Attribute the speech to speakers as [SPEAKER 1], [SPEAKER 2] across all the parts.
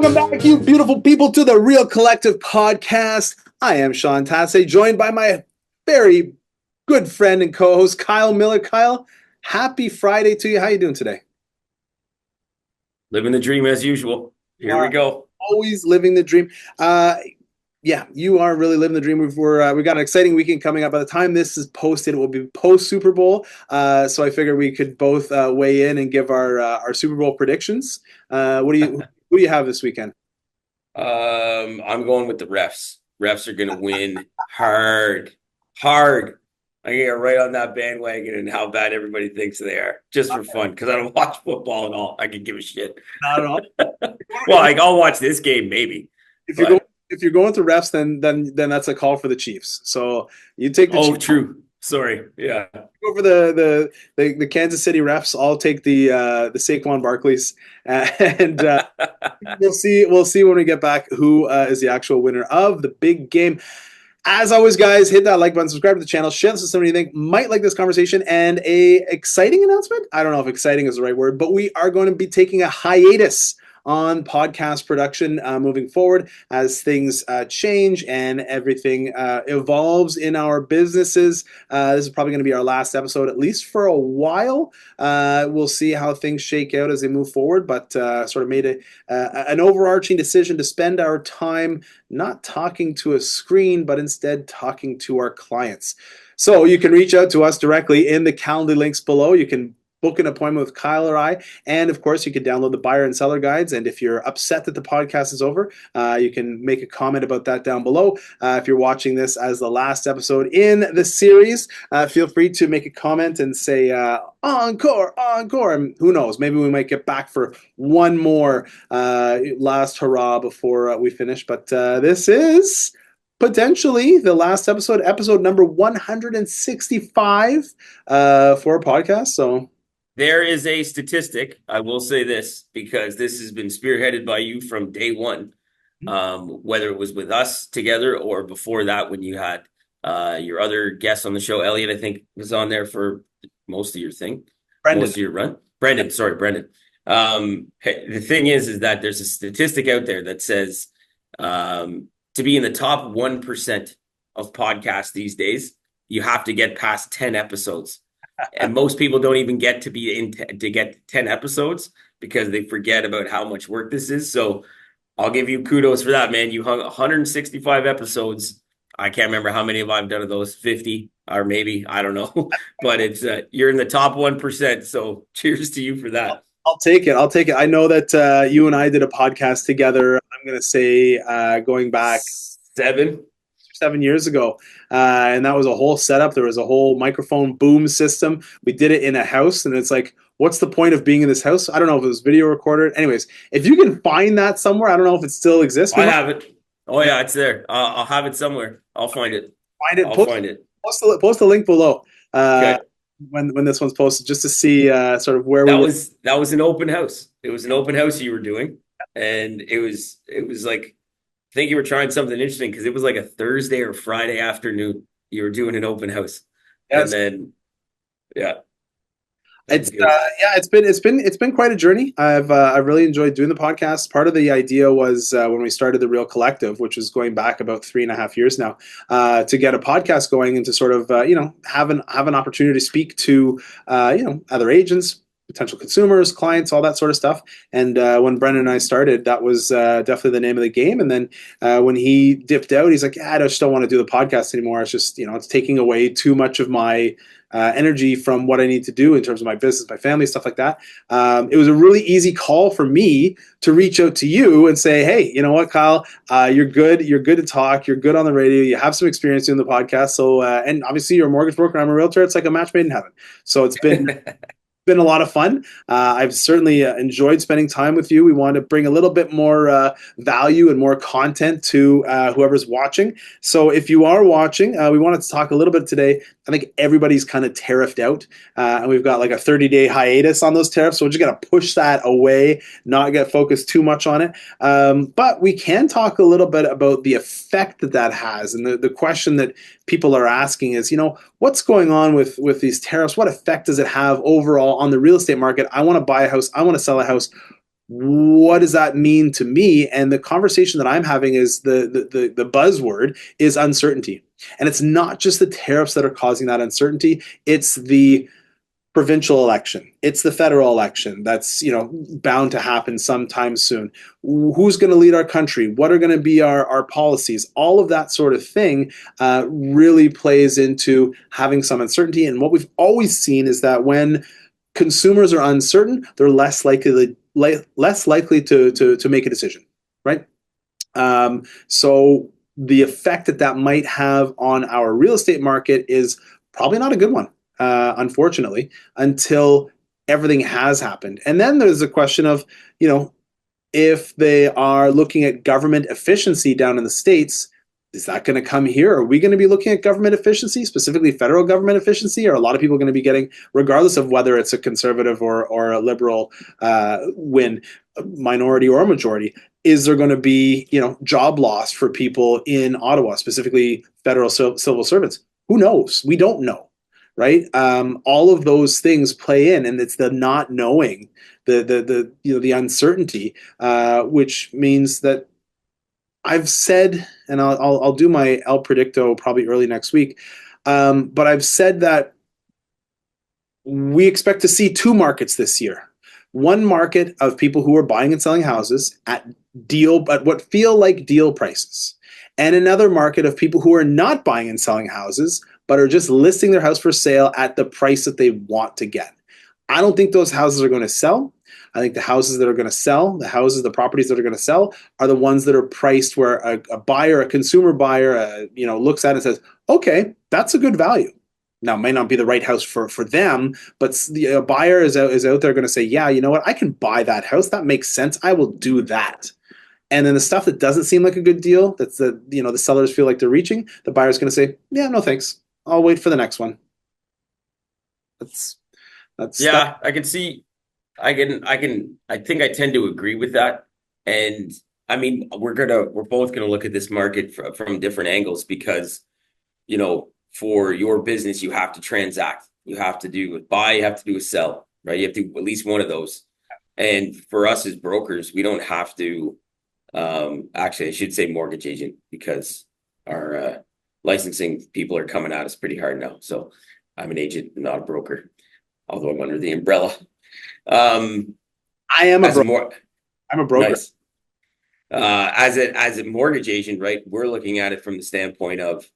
[SPEAKER 1] Welcome back, you beautiful people, to the Real Collective podcast. I am Sean Tasse, joined by my very good friend and co-host, Kyle Miller. Kyle, happy Friday to you. How you doing today?
[SPEAKER 2] Living the dream as usual. Here we go.
[SPEAKER 1] Always living the dream. Yeah, you are really living the dream. We've got an exciting weekend coming up. By the time this is posted, it will be post Super Bowl. So I figured we could both weigh in and give our Super Bowl predictions. Who do you have this weekend?
[SPEAKER 2] I'm going with the refs. Refs are going to win hard. I'm going to get right on that bandwagon and how bad everybody thinks they are, just for fun, because I don't watch football at all. I can give a shit.
[SPEAKER 1] Not at all.
[SPEAKER 2] Well, I'll watch this game maybe.
[SPEAKER 1] If you're going to refs, then that's a call for the Chiefs. So you take the
[SPEAKER 2] Oh,
[SPEAKER 1] Chiefs.
[SPEAKER 2] true. Sorry. Yeah.
[SPEAKER 1] Go for the Kansas City refs. I'll take the Saquon Barkleys, and we'll see when we get back who is the actual winner of the big game. As always, guys, hit that like button, subscribe to the channel, share this with somebody you think might like this conversation, and a exciting announcement. I don't know if exciting is the right word, but we are going to be taking a hiatus on podcast production moving forward as things change and everything evolves in our businesses. This is probably going to be our last episode, at least for a while. We'll see how things shake out as they move forward, but sort of made an overarching decision to spend our time not talking to a screen, but instead talking to our clients. So you can reach out to us directly in the Calendly links below. You can book an appointment with Kyle or I. And of course, you can download the buyer and seller guides. And if you're upset that the podcast is over, you can make a comment about that down below. If you're watching this as the last episode in the series, feel free to make a comment and say, encore. And who knows, maybe we might get back for one more last hurrah before we finish. But this is potentially the last episode number 165 for a podcast. So
[SPEAKER 2] There is a statistic, I will say this, because this has been spearheaded by you from day one, whether it was with us together or before that when you had your other guests on the show. Elliot, I think, was on there for most of your thing.
[SPEAKER 1] Brendan.
[SPEAKER 2] Most of your run. Brendan. The thing is that there's a statistic out there that says to be in the top 1% of podcasts these days, you have to get past 10 episodes. And most people don't even get to get 10 episodes because they forget about how much work this is. So I'll give you kudos for that, man. You hung 165 episodes. I can't remember how many I've done of those, 50 or maybe, I don't know. But it's you're in the top 1%. So cheers to you for that.
[SPEAKER 1] I'll take it. I know that you and I did a podcast together. I'm going to say going back 7 years ago. And that was a whole setup. There was a whole microphone boom system. We did it in a house, and it's like, what's the point of being in this house? I don't know if it was video recorded. Anyways, if you can find that somewhere, I don't know if it still exists.
[SPEAKER 2] I have it. Oh yeah, it's there. I'll have it somewhere. I'll find it.
[SPEAKER 1] Find it. Post a link below okay. when this one's posted, just to see sort of where
[SPEAKER 2] that was an open house. It was an open house you were doing, and it was like, I think you were trying something interesting because it was like a Thursday or Friday afternoon. You were doing an open house, and then
[SPEAKER 1] it's been quite a journey. I've really enjoyed doing the podcast. Part of the idea was when we started the Real Collective, which was going back about 3.5 years now, to get a podcast going and to sort of have an opportunity to speak to other agents, potential consumers, clients, all that sort of stuff. And when Brendan and I started, that was definitely the name of the game. And then when he dipped out, he's like, I just don't want to do the podcast anymore. It's just, it's taking away too much of my energy from what I need to do in terms of my business, my family, stuff like that. It was a really easy call for me to reach out to you and say, hey, you know what, Kyle, you're good to talk. You're good on the radio. You have some experience doing the podcast. So, and obviously you're a mortgage broker. I'm a realtor. It's like a match made in heaven. So it's been been a lot of fun. I've certainly enjoyed spending time with you. We want to bring a little bit more value and more content to whoever's watching. So if you are watching, we wanted to talk a little bit today. I think everybody's kind of tariffed out, and we've got like a 30-day hiatus on those tariffs. So we're just going to push that away, not get focused too much on it. But we can talk a little bit about the effect that has. And the question that people are asking is, what's going on with these tariffs? What effect does it have overall on the real estate market? I want to buy a house. I want to sell a house. What does that mean to me? And the conversation that I'm having is the buzzword is uncertainty. And it's not just the tariffs that are causing that uncertainty, it's the provincial election. It's the federal election that's, bound to happen sometime soon. Who's going to lead our country? What are going to be our policies? All of that sort of thing really plays into having some uncertainty. And what we've always seen is that when consumers are uncertain, they're less likely to make a decision, right? So the effect that might have on our real estate market is probably not a good one, unfortunately, until everything has happened. And then there's a question of, if they are looking at government efficiency down in the States, is that going to come here? Are we going to be looking at government efficiency, specifically federal government efficiency? Or are a lot of people going to be getting, regardless of whether it's a conservative or a liberal win, minority or a majority, is there going to be, job loss for people in Ottawa, specifically federal civil servants? Who knows? We don't know, right? All of those things play in, and it's the not knowing, the uncertainty, which means that I've said, and I'll do my El Predicto probably early next week, but I've said that we expect to see two markets this year. One market of people who are buying and selling houses at what feel like deal prices, and another market of people who are not buying and selling houses but are just listing their house for sale at the price that they want to get. I don't think those houses are going to sell. I think the houses that are going to sell, the properties that are going to sell, are the ones that are priced where a buyer, a consumer buyer, looks at it and says, "Okay, that's a good value." Now, it may not be the right house for them, but a buyer is out there going to say, "Yeah, you know what? I can buy that house. That makes sense. I will do that." And then the stuff that doesn't seem like a good deal, the sellers feel like they're reaching, the buyer's going to say, "Yeah, no thanks. I'll wait for the next one." That's that.
[SPEAKER 2] Yeah, I can see. I think I tend to agree with that. And I mean, we're both gonna look at this market from different angles because, for your business, you have to transact. You have to do a buy, you have to do a sell, right? You have to do at least one of those. And for us as brokers, we don't have to, actually, I should say mortgage agent because our licensing people are coming at us pretty hard now. So I'm an agent, not a broker, although I'm under the umbrella.
[SPEAKER 1] I am a
[SPEAKER 2] As a
[SPEAKER 1] broker.
[SPEAKER 2] more
[SPEAKER 1] I'm a broker.
[SPEAKER 2] nice. As a mortgage agent, right? We're looking at it from the standpoint of,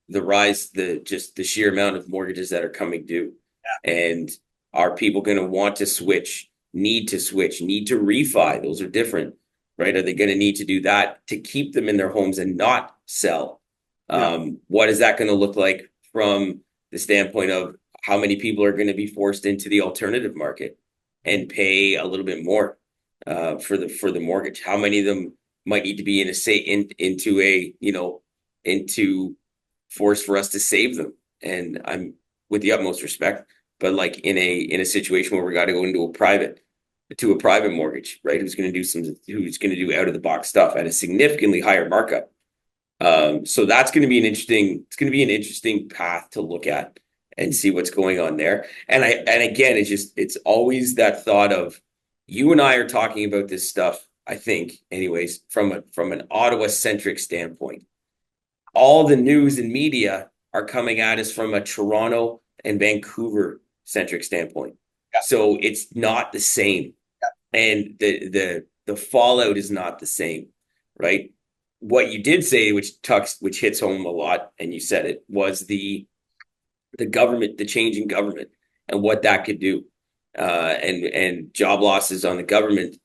[SPEAKER 2] the rise, the sheer amount of mortgages that are coming due. And are people going to want to switch, need to refi? Those are different, right? Are they going to need to do that to keep them in their homes and not sell? What is that going to look like from the standpoint of how many people are going to be forced into the alternative market and pay a little bit more for the mortgage? How many of them might need to be into force for us to save them? And I'm with the utmost respect, but like in a situation where we got to go into a private mortgage, right? Who's going to do out of the box stuff at a significantly higher markup. So that's going to be it's going to be an interesting path to look at and see what's going on there. And again, it's always that thought of, you and I are talking about this stuff, I think, anyways, from an Ottawa centric standpoint. All the news and media are coming at us from a Toronto and Vancouver centric standpoint.
[SPEAKER 1] Yeah.
[SPEAKER 2] So it's not the same. Yeah. And the fallout is not the same, right? What you did say, which hits home a lot, and you said it, was the government, the change in government, and what that could do, and job losses on the government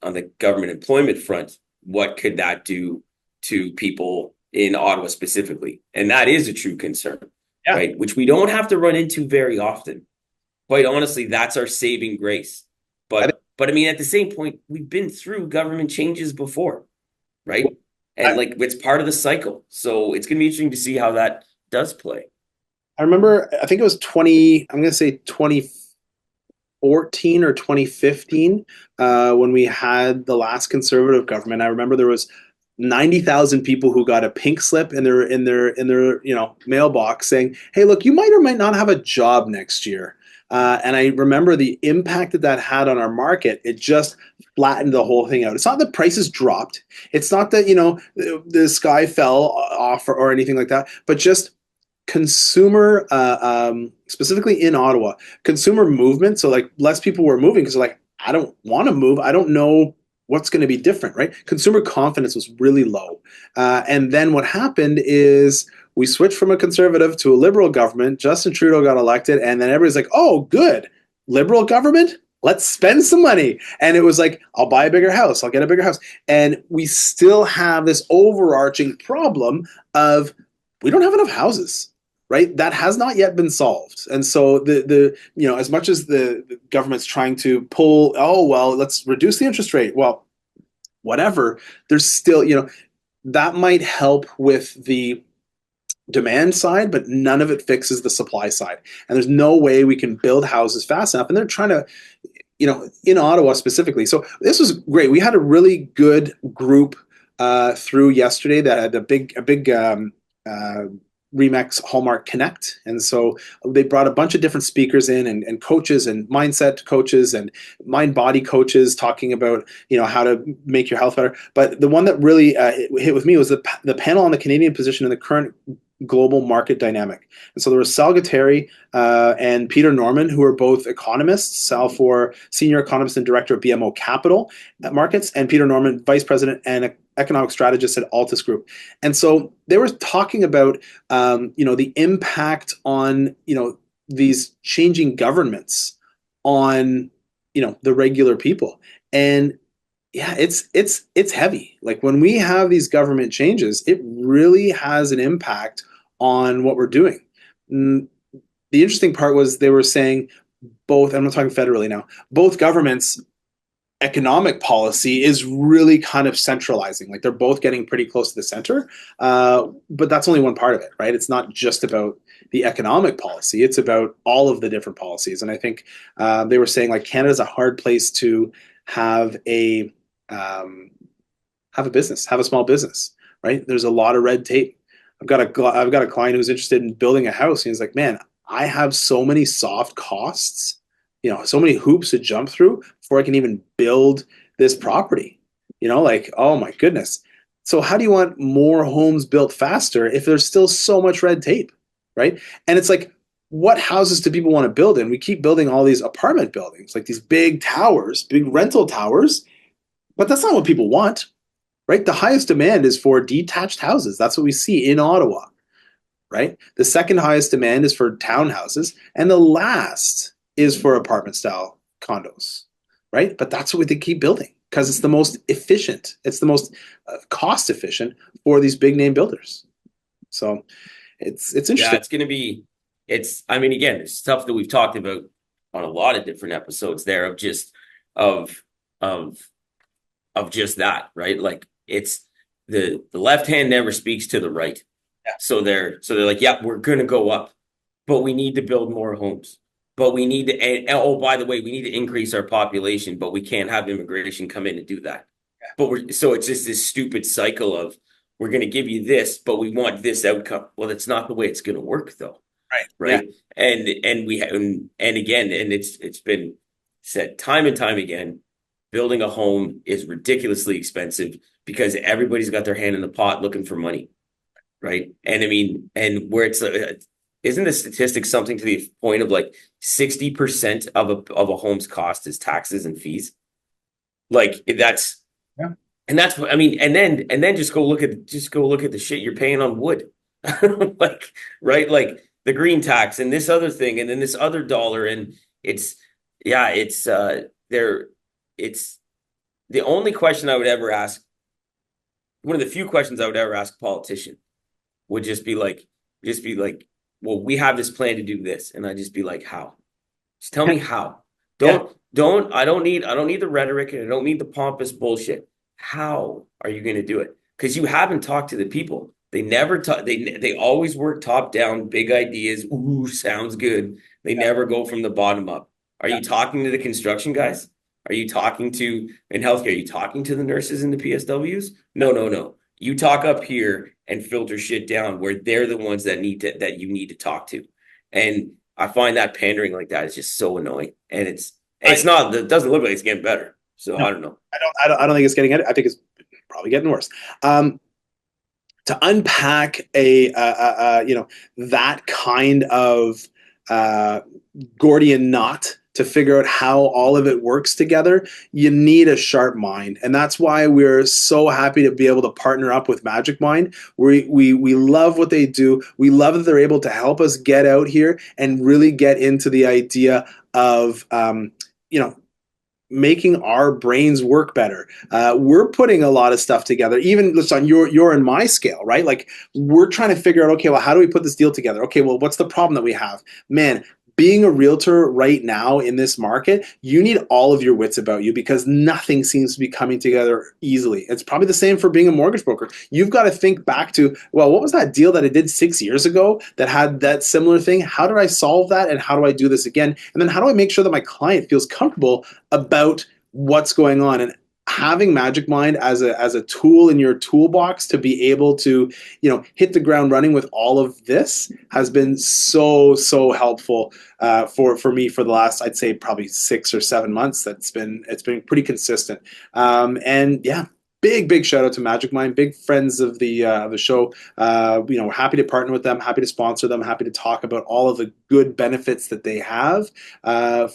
[SPEAKER 2] employment front. What could that do to people in Ottawa specifically? And that is a true concern, right? Which we don't have to run into very often. Quite honestly, that's our saving grace. But I mean, at the same point, we've been through government changes before, right? And it's part of the cycle. So it's going to be interesting to see how that does play.
[SPEAKER 1] I remember, I think it was I'm going to say 2014 or 2015, when we had the last conservative government. I remember there was 90,000 people who got a pink slip in their mailbox saying, "Hey, look, you might or might not have a job next year. And I remember the impact that that had on our market. It just flattened the whole thing out. It's not that prices dropped. It's not that, the sky fell off or anything like that, but just consumer, specifically in Ottawa, consumer movement. So like less people were moving because like, I don't want to move. I don't know what's going to be different, right? Consumer confidence was really low. And then what happened is we switched from a conservative to a liberal government. Justin Trudeau got elected, and then everybody's like, oh, good. Liberal government? Let's spend some money. And it was like, I'll buy a bigger house. I'll get a bigger house. And we still have this overarching problem of we don't have enough houses, right? That has not yet been solved. And so as much as the government's trying to pull, oh, well, let's reduce the interest rate. Well, whatever, there's still, that might help with the demand side, but none of it fixes the supply side. And there's no way we can build houses fast enough. And they're trying to, in Ottawa specifically. So this was great. We had a really good group through yesterday that had a big Remix Hallmark Connect. And so they brought a bunch of different speakers in and coaches and mindset coaches and mind body coaches talking about, how to make your health better. But the one that really hit with me was the panel on the Canadian position in the current global market dynamic. And so there was Sal Gutteri and Peter Norman, who are both economists, Sal for senior economist and director of BMO Capital Markets, and Peter Norman, vice president and economic strategist at Altus Group. And so they were talking about, the impact on, these changing governments on, the regular people. And yeah, it's heavy. Like when we have these government changes, it really has an impact on what we're doing. The interesting part was they were saying both, I'm not talking federally now, both governments economic policy is really kind of centralizing. Like they're both getting pretty close to the center, but that's only one part of it, right? It's not just about the economic policy; it's about all of the different policies. And I think they were saying like Canada's a hard place to have a business, have a small business, right? There's a lot of red tape. I've got a client who's interested in building a house, and he's like, man, I have so many soft costs, so many hoops to jump through before I can even build this property. Like, oh my goodness. So how do you want more homes built faster if there's still so much red tape, right? And it's like, what houses do people want to build in? We keep building all these apartment buildings, like these big towers, big rental towers, but that's not what people want, right? The highest demand is for detached houses. That's what we see in Ottawa, right? The second highest demand is for townhouses, and the last is for apartment style condos, right? But that's what they keep building because it's the most efficient. It's the most cost efficient for these big name builders. So it's interesting.
[SPEAKER 2] Yeah, it's going to be, I mean, again, it's stuff that we've talked about on a lot of different episodes there of just, of just that, right? Like it's the left hand never speaks to the right.
[SPEAKER 1] Yeah.
[SPEAKER 2] So they're like, yeah, we're going to go up, but we need to build more homes. But we need to, and oh, by the way, we need to increase our population, but we can't have immigration come in and do that.
[SPEAKER 1] Yeah.
[SPEAKER 2] But so it's just this stupid cycle of we're going to give you this, but we want this outcome. Well, that's not the way it's going to work, though. Right. Yeah. And again, and it's been said time and time again, building a home is ridiculously expensive because everybody's got their hand in the pot looking for money. Right. And I mean, and where it's isn't the statistic something to the point of like 60% of a home's cost is taxes and fees? Like that's,
[SPEAKER 1] yeah.
[SPEAKER 2] And that's what I mean. And then just go look at the shit you're paying on wood, like, right? Like the green tax and this other thing, and then this other dollar. And it's the only question I would ever ask. One of the few questions I would ever ask a politician would just be like, well, we have this plan to do this. And I'd just be like, how? Just tell me how. I don't need the rhetoric and I don't need the pompous bullshit. How are you going to do it? Because you haven't talked to the people. They never talk. They always work top down, big ideas. Ooh, sounds good. They never go from the bottom up. Are you talking to the construction guys? Are you talking to in healthcare? Are you talking to the nurses and the PSWs? No. You talk up here and filter shit down where they're the ones that you need to talk to. And I find that pandering like that is just so annoying, and it's
[SPEAKER 1] I
[SPEAKER 2] not. It doesn't look like it's getting better. So
[SPEAKER 1] no,
[SPEAKER 2] I don't know.
[SPEAKER 1] I don't think it's getting it. I think it's probably getting worse. Um, to unpack that kind of uh, Gordian knot to figure out how all of it works together, you need a sharp mind. And that's why we're so happy to be able to partner up with Magic Mind. We love what they do. We love that they're able to help us get out here and really get into the idea of, you know, making our brains work better. We're putting a lot of stuff together, even just on your and my scale, right? Like we're trying to figure out, okay, well, how do we put this deal together? Okay, well, what's the problem that we have? Man, being a realtor right now in this market, you need all of your wits about you because nothing seems to be coming together easily. It's probably the same for being a mortgage broker. You've got to think back to, well, what was that deal that I did 6 years ago that had that similar thing? How did I solve that? And how do I do this again? And then how do I make sure that my client feels comfortable about what's going on? And having Magic Mind as a tool in your toolbox to be able to, hit the ground running with all of this has been so helpful for me for the last, I'd say, probably 6 or 7 months. It's been pretty consistent. And yeah, big shout out to Magic Mind, big friends of the show. We're happy to partner with them, happy to sponsor them, happy to talk about all of the good benefits that they have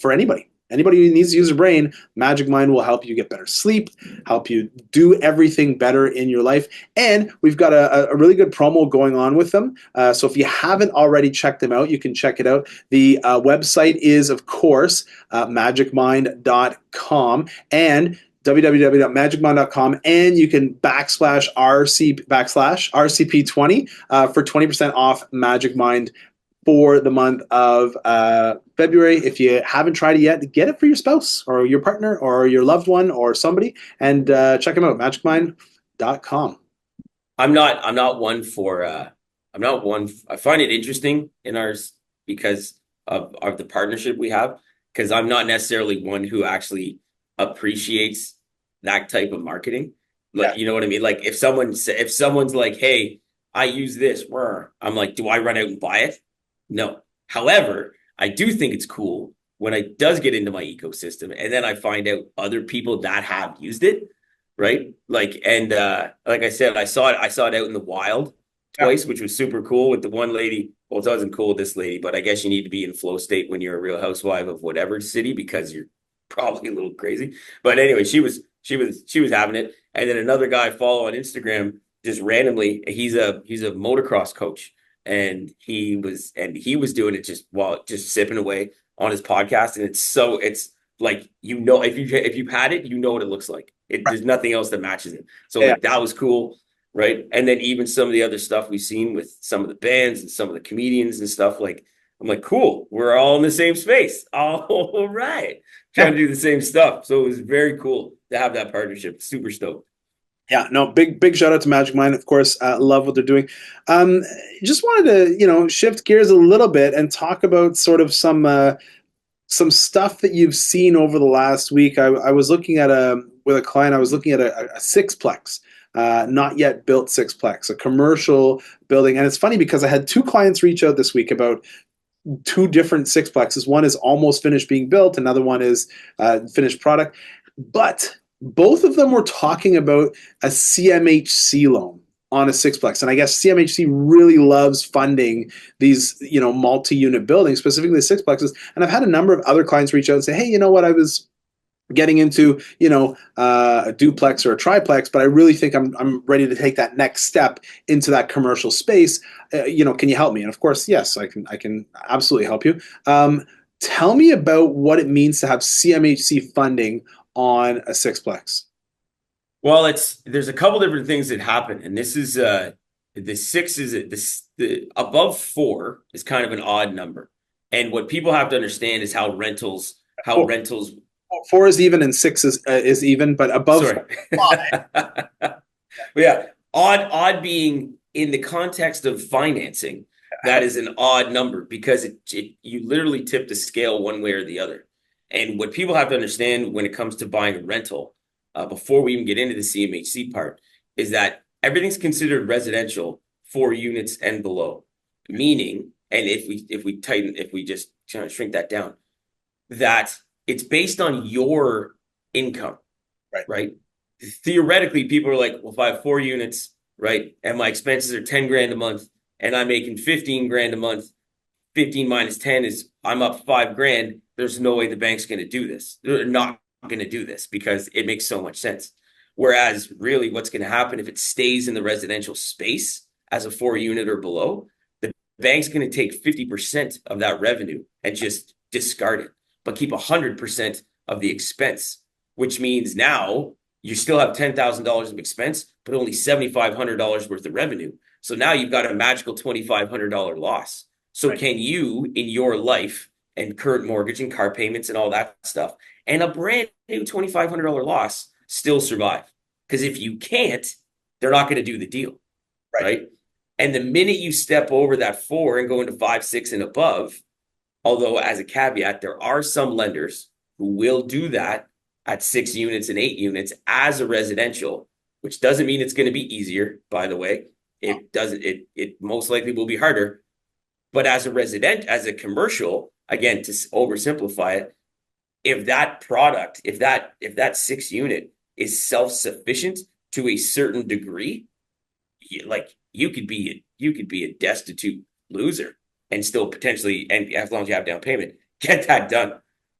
[SPEAKER 1] for anybody. Anybody who needs to use a brain, Magic Mind will help you get better sleep, help you do everything better in your life. And we've got a really good promo going on with them. So if you haven't already checked them out, you can check it out. The website is, of course, magicmind.com and www.magicmind.com, and you can /RCP20 for 20% off Magic Mind for the month of February. If you haven't tried it yet, get it for your spouse or your partner or your loved one or somebody, and check them out, magicmind.com.
[SPEAKER 2] I'm not one for I'm not one. I find it interesting in ours because of the partnership we have, because I'm not necessarily one who actually appreciates that type of marketing.
[SPEAKER 1] Yeah.
[SPEAKER 2] Like, you know what I mean? Like if someone's like, "Hey, I use this," I'm like, "Do I run out and buy it?" No. However, I do think it's cool when it does get into my ecosystem and then I find out other people that have used it, right? Like, and like I said, I saw it out in the wild
[SPEAKER 1] Yeah.
[SPEAKER 2] twice, which was super cool with the one lady. Well, it wasn't cool with this lady, but I guess you need to be in flow state when you're a real housewife of whatever city because you're probably a little crazy. But anyway, she was having it. And then another guy I follow on Instagram just randomly, he's a motocross coach, and he was doing it just while just sipping away on his podcast, and it's like, if you've had it, you know what it looks like.
[SPEAKER 1] Right.
[SPEAKER 2] There's nothing else that matches it. So
[SPEAKER 1] Yeah.
[SPEAKER 2] like that was cool, right? And then even some of the other stuff we've seen with some of the bands and some of the comedians and stuff, like I'm like, cool, we're all in the same space. All right. Trying
[SPEAKER 1] Yeah.
[SPEAKER 2] to do the same stuff. So it was very cool to have that partnership. Super stoked.
[SPEAKER 1] Yeah, no, big shout out to Magic Mind, of course. Love what they're doing. Um, just wanted to, shift gears a little bit and talk about sort of some stuff that you've seen over the last week. I was looking at with a client. I was looking at a sixplex, not yet built sixplex, a commercial building. And it's funny because I had two clients reach out this week about two different sixplexes. One is almost finished being built. Another one is finished product. But both of them were talking about a CMHC loan on a sixplex. And I guess CMHC really loves funding these, multi-unit buildings, specifically sixplexes. And I've had a number of other clients reach out and say, hey, you know what, I was getting into, a duplex or a triplex, but I really think I'm ready to take that next step into that commercial space. Can you help me? And of course, yes, I can absolutely help you. Tell me about what it means to have CMHC funding on a sixplex.
[SPEAKER 2] Well, there's a couple different things that happen, and this is the six is this the above four is kind of an odd number, and what people have to understand is how
[SPEAKER 1] Four,
[SPEAKER 2] rentals.
[SPEAKER 1] four is even and six is even, but above
[SPEAKER 2] Sorry,
[SPEAKER 1] five.
[SPEAKER 2] but yeah, odd being in the context of financing, that is an odd number because you literally tip the scale one way or the other, and what people have to understand when it comes to buying a rental, before we even get into the CMHC part, is that everything's considered residential 4 units and below. Meaning, and if we just trying to shrink that down, that it's based on your income,
[SPEAKER 1] Right.
[SPEAKER 2] right? Theoretically, people are like, well, if I have 4 units, right, and my expenses are 10 grand a month, and I'm making 15 grand a month, 15 minus 10 is I'm up 5 grand. There's no way the bank's going to do this. They're not going to do this because it makes so much sense. Whereas, really, what's going to happen if it stays in the residential space as a 4 unit or below, the bank's going to take 50% of that revenue and just discard it, but keep 100% of the expense, which means now you still have $10,000 of expense, but only $7,500 worth of revenue. So now you've got a magical $2,500 loss. So
[SPEAKER 1] Right.
[SPEAKER 2] can you, in your life and current mortgage and car payments and all that stuff, and a brand new $2,500 loss, still survive? Because if you can't, they're not going to do the deal,
[SPEAKER 1] Right.
[SPEAKER 2] right? And the minute you step over that 4 and go into 5, 6, and above, although as a caveat, there are some lenders who will do that at 6 units and 8 units as a residential, which doesn't mean it's going to be easier, by the way. It doesn't, it most likely will be harder. But as a commercial, again, to oversimplify it, if that product, if that 6 unit is self-sufficient to a certain degree, like you could be a destitute loser and still potentially, and as long as you have down payment, get that done,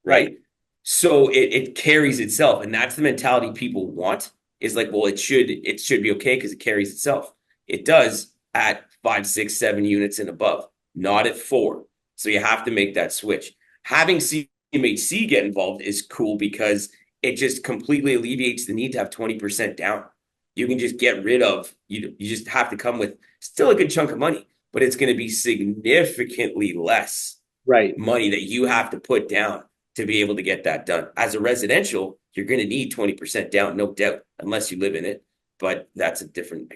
[SPEAKER 2] right? So it carries itself, and that's the mentality people want. Is like, well, it should be okay because it carries itself. It does at 5, 6, 7 units and above, not at 4. So you have to make that switch. Having CMHC get involved is cool because it just completely alleviates the need to have 20% down. You can just get rid of, you just have to come with still a good chunk of money, but it's going to be significantly less
[SPEAKER 1] Right.
[SPEAKER 2] money that you have to put down to be able to get that done. As a residential, you're going to need 20% down, no doubt, unless you live in it. But that's a different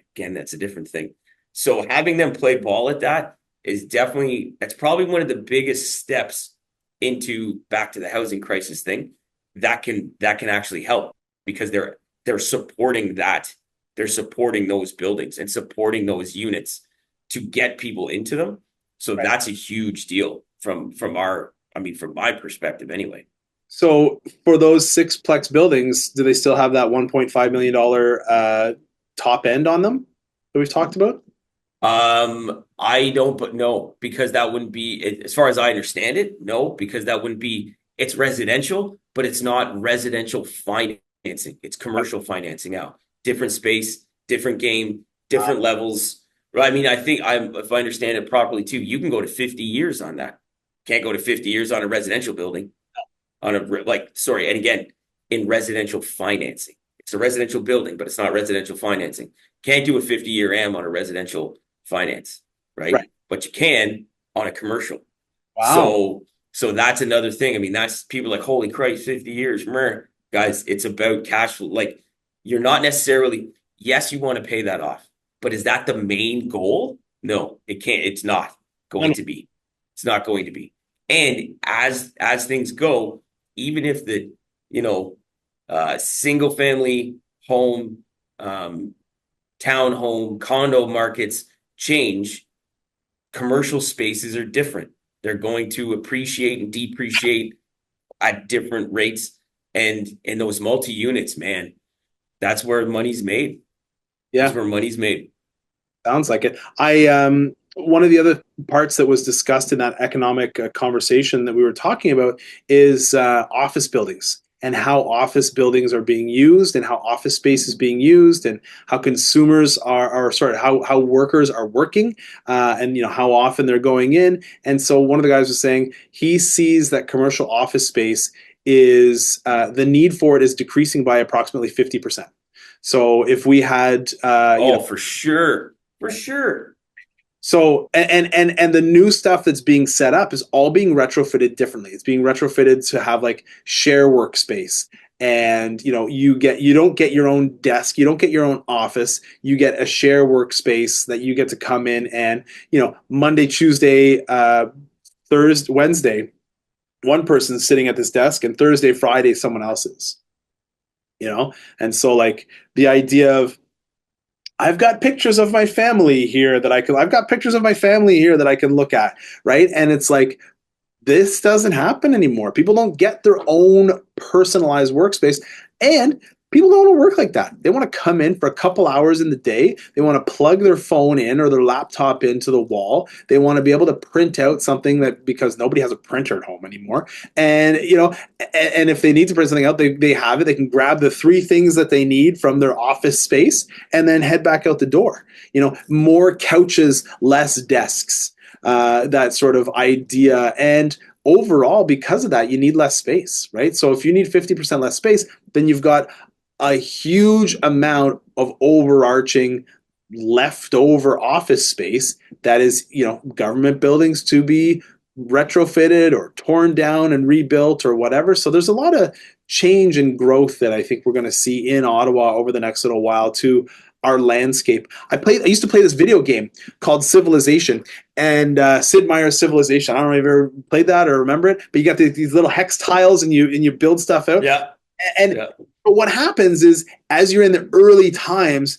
[SPEAKER 2] thing. So having them play ball at that is definitely, that's probably one of the biggest steps into back to the housing crisis thing that can actually help, because they're supporting that. They're supporting those buildings and supporting those units to get people into them. So
[SPEAKER 1] Right.
[SPEAKER 2] that's a huge deal from my perspective anyway.
[SPEAKER 1] So for those six-plex buildings, do they still have that $1.5 million top end on them that we've talked about?
[SPEAKER 2] I don't, but no, because that wouldn't be, as far as I understand it, no, because that wouldn't be, it's residential, but it's not residential financing. It's commercial financing out. Different space, different game, different levels. Right? I mean, I think if I understand it properly too, you can go to 50 years on that. Can't go to 50 years on a residential building. And again, in residential financing. It's a residential building, but it's not residential financing. Can't do a 50-year AM on a residential finance, right?
[SPEAKER 1] Right.
[SPEAKER 2] But you can on a commercial.
[SPEAKER 1] Wow.
[SPEAKER 2] So that's another thing. I mean, that's people like, holy Christ, 50 years. Guys, it's about cash flow. Like, you're not necessarily, yes, you want to pay that off, but is that the main goal? No, it can't. It's not
[SPEAKER 1] No,
[SPEAKER 2] going
[SPEAKER 1] no.
[SPEAKER 2] to be. It's not going to be. And as things go, even if the, single family home, townhome, condo markets change, commercial spaces are different. They're going to appreciate and depreciate at different rates. And in those multi-units, man, that's where money's made. That's
[SPEAKER 1] Yeah,
[SPEAKER 2] where money's made.
[SPEAKER 1] sounds like it. One of the other parts that was discussed in that economic conversation that we were talking about is office buildings, and how office buildings are being used, and how office space is being used, and how consumers how workers are working, and how often they're going in. And so one of the guys was saying he sees that commercial office space is the need for it is decreasing by approximately 50%. So if we had,
[SPEAKER 2] For sure. For sure.
[SPEAKER 1] so and the new stuff that's being set up is all being retrofitted differently. It's being retrofitted to have like share workspace, and you don't get your own desk, you don't get your own office, you get a share workspace that you get to come in, and Monday, Tuesday, Thursday, Wednesday, one person's sitting at this desk, and Thursday, Friday, someone else is. And so like the idea of I've got pictures of my family here that I can look at, right? And it's like this doesn't happen anymore. People don't get their own personalized workspace, and people don't want to work like that. They want to come in for a couple hours in the day. They want to plug their phone in or their laptop into the wall. They want to be able to print out something that, because nobody has a printer at home anymore. And, and if they need to print something out, they have it. They can grab the three things that they need from their office space and then head back out the door. More couches, less desks, that sort of idea. And overall, because of that, you need less space, right? So if you need 50% less space, then you've got a huge amount of overarching leftover office space that is, government buildings to be retrofitted or torn down and rebuilt or whatever. So there's a lot of change and growth that I think we're going to see in Ottawa over the next little while to our landscape. I used to play this video game called Civilization, and Sid Meier's Civilization. I don't know if you've ever played that or remember it, but you got these little hex tiles and you build stuff out.
[SPEAKER 2] Yeah.
[SPEAKER 1] And
[SPEAKER 2] Yeah.
[SPEAKER 1] But what happens is, as you're in the early times,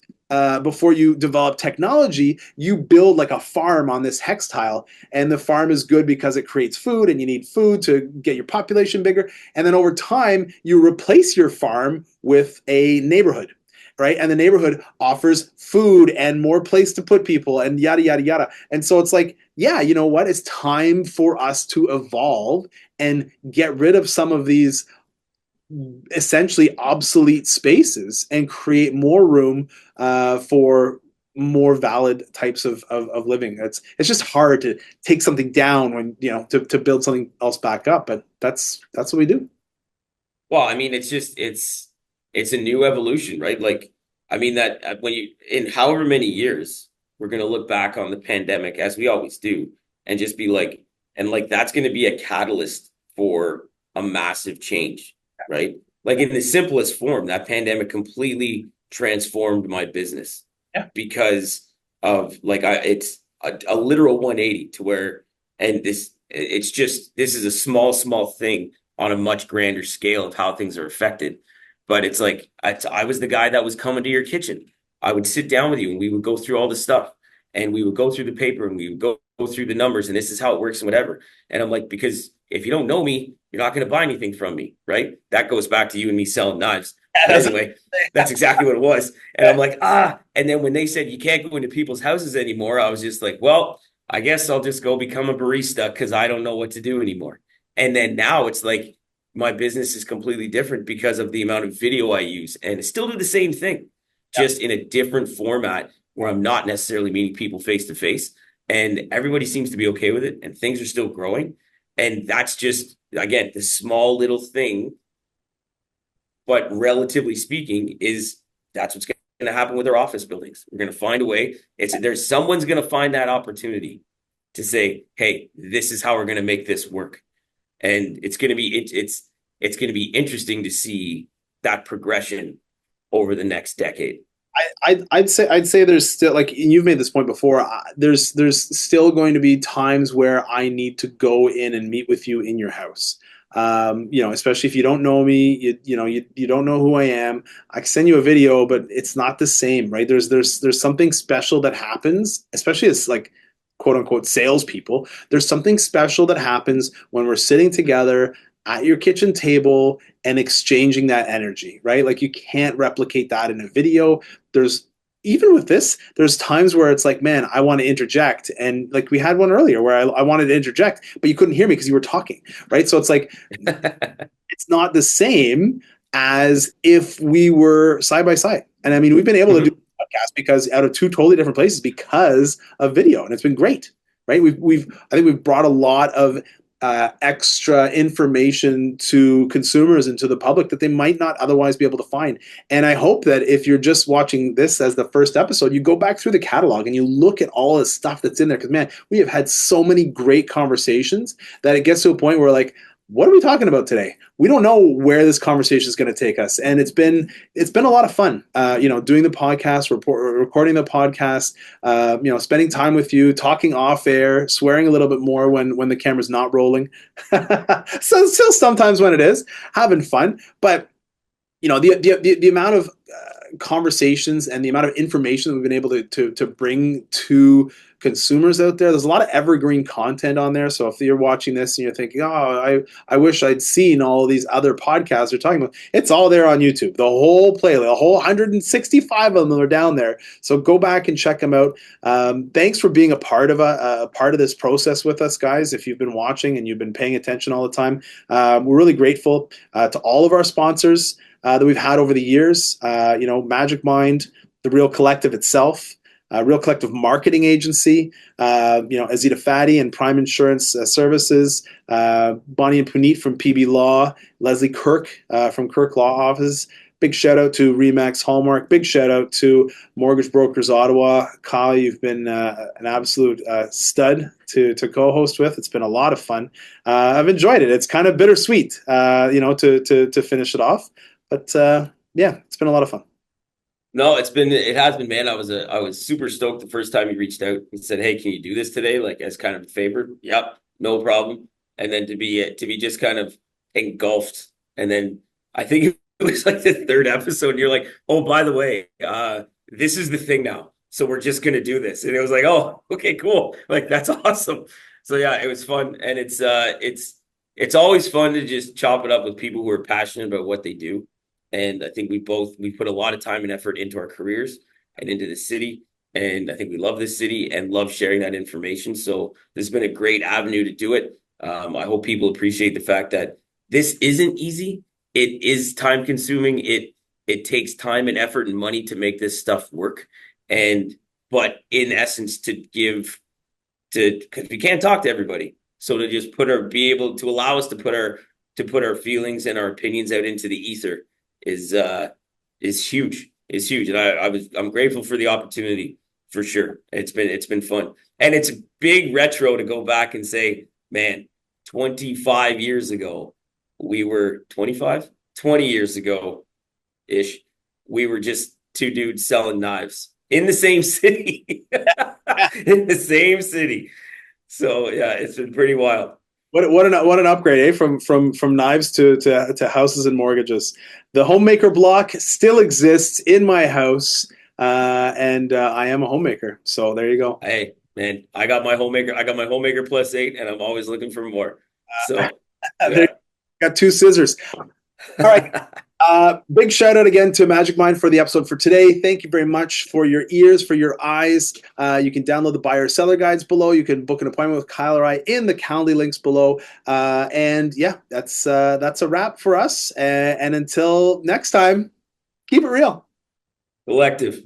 [SPEAKER 1] before you develop technology, you build like a farm on this hex tile, and the farm is good because it creates food, and you need food to get your population bigger. And then over time, you replace your farm with a neighborhood, right? And the neighborhood offers food and more place to put people and yada, yada, yada. And so it's like, yeah, you know what? It's time for us to evolve and get rid of some of these essentially obsolete spaces and create more room for more valid types of living. It's just hard to take something down when, to build something else back up, but that's what we do.
[SPEAKER 2] Well, I mean, it's a new evolution, right? Like, I mean, that when in however many years, we're going to look back on the pandemic, as we always do, and just be like, and like, that's going to be a catalyst for a massive change, right? Like, in the simplest form, that pandemic completely transformed my business.
[SPEAKER 1] Yeah.
[SPEAKER 2] Because of like, it's a literal 180 to where, and this is a small thing on a much grander scale of how things are affected. But it's like, I was the guy that was coming to your kitchen. I would sit down with you and we would go through all the stuff, and we would go through the paper, and we would go through the numbers, and this is how it works and whatever. And I'm like, because if you don't know me, you're not going to buy anything from me, right? That goes back to you and me selling knives. But anyway, that's exactly what it was. And I'm like, and then when they said you can't go into people's houses anymore, I was just like, well, I guess I'll just go become a barista because I don't know what to do anymore. And then now it's like, my business is completely different because of the amount of video I use, and still do the same thing, just in a different format where I'm not necessarily meeting people face to face, and everybody seems to be okay with it, and things are still growing. And that's just, again, the small little thing, but relatively speaking, that's what's going to happen with our office buildings. We're going to find a way. Someone's going to find that opportunity to say, hey, this is how we're going to make this work. And it's going to be interesting to see that progression over the next decade.
[SPEAKER 1] I'd say there's still, like, you've made this point before, there's still going to be times where I need to go in and meet with you in your house. Especially if you don't know me, you don't know who I am. I can send you a video, but it's not the same, right? There's something special that happens, especially as like quote unquote salespeople. There's something special that happens when we're sitting together at your kitchen table and exchanging that energy, right? Like, you can't replicate that in a video. Even with this, there's times where it's like, man, I want to interject. And like, we had one earlier where I wanted to interject, but you couldn't hear me because you were talking, right? So it's like, it's not the same as if we were side by side. And I mean, we've been able to do a podcast because out of two totally different places because of video, and it's been great, right? I think we've brought a lot of extra information to consumers and to the public that they might not otherwise be able to find. And I hope that if you're just watching this as the first episode, you go back through the catalog and you look at all the stuff that's in there. Because, man, we have had so many great conversations that it gets to a point where, like, what are we talking about today? We don't know where this conversation is going to take us, and it's been a lot of fun. Doing the podcast, recording the podcast, spending time with you, talking off air, swearing a little bit more when the camera's not rolling. So still sometimes when it is, having fun, but the amount of conversations and the amount of information that we've been able to bring to consumers out there. There's a lot of evergreen content on there. So if you're watching this and you're thinking, oh, I wish I'd seen all of these other podcasts they're talking about, it's all there on YouTube. The whole playlist, the whole 165 of them are down there. So go back and check them out. Thanks for being a part of this process with us, guys. If you've been watching and you've been paying attention all the time, we're really grateful to all of our sponsors that we've had over the years. Magic Mind, the Real Collective itself, Real Collective Marketing Agency, Azita Fadi and Prime Insurance Services, Bonnie and Puneet from PB Law, Leslie Kirk from Kirk Law Office. Big shout out to Remax Hallmark. Big shout out to Mortgage Brokers Ottawa. Kyle, you've been an absolute stud to co-host with. It's been a lot of fun. I've enjoyed it. It's kind of bittersweet, to finish it off. But yeah, it's been a lot of fun.
[SPEAKER 2] No, it has been, man. I was super stoked the first time you reached out and said, "Hey, can you do this today?" Like as kind of a favor. Yep, no problem. And then to be just kind of engulfed, and then I think it was like the third episode, and you're like, "Oh, by the way, this is the thing now. So we're just gonna do this." And it was like, "Oh, okay, cool. Like that's awesome." So yeah, it was fun, and it's always fun to just chop it up with people who are passionate about what they do. And I think we put a lot of time and effort into our careers and into the city. And I think we love this city and love sharing that information. So this has been a great avenue to do it. I hope people appreciate the fact that this isn't easy. It is time consuming. It takes time and effort and money to make this stuff work. But in essence, because we can't talk to everybody. So to just be able to allow us to put our feelings and our opinions out into the ether is huge. Is huge. And I'm grateful for the opportunity for sure. It's been fun. And it's big retro to go back and say, man, 25 years ago, we were 25, 20 years ago ish. We were just two dudes selling knives in the same city. In the same city. So yeah, it's been pretty wild.
[SPEAKER 1] What an upgrade, eh? From knives to houses and mortgages. The homemaker block still exists in my house, and I am a homemaker. So there you go.
[SPEAKER 2] Hey man, I got my homemaker +8, and I'm always looking for more. So
[SPEAKER 1] yeah. Got two scissors. All right. Big shout out again to Magic Mind for the episode for today. Thank you very much for your ears, for your eyes. You can download the buyer seller guides below. You can book an appointment with Kyle or I in the Calendly links below. And yeah, that's a wrap for us. And until next time, keep it real.
[SPEAKER 2] Collective.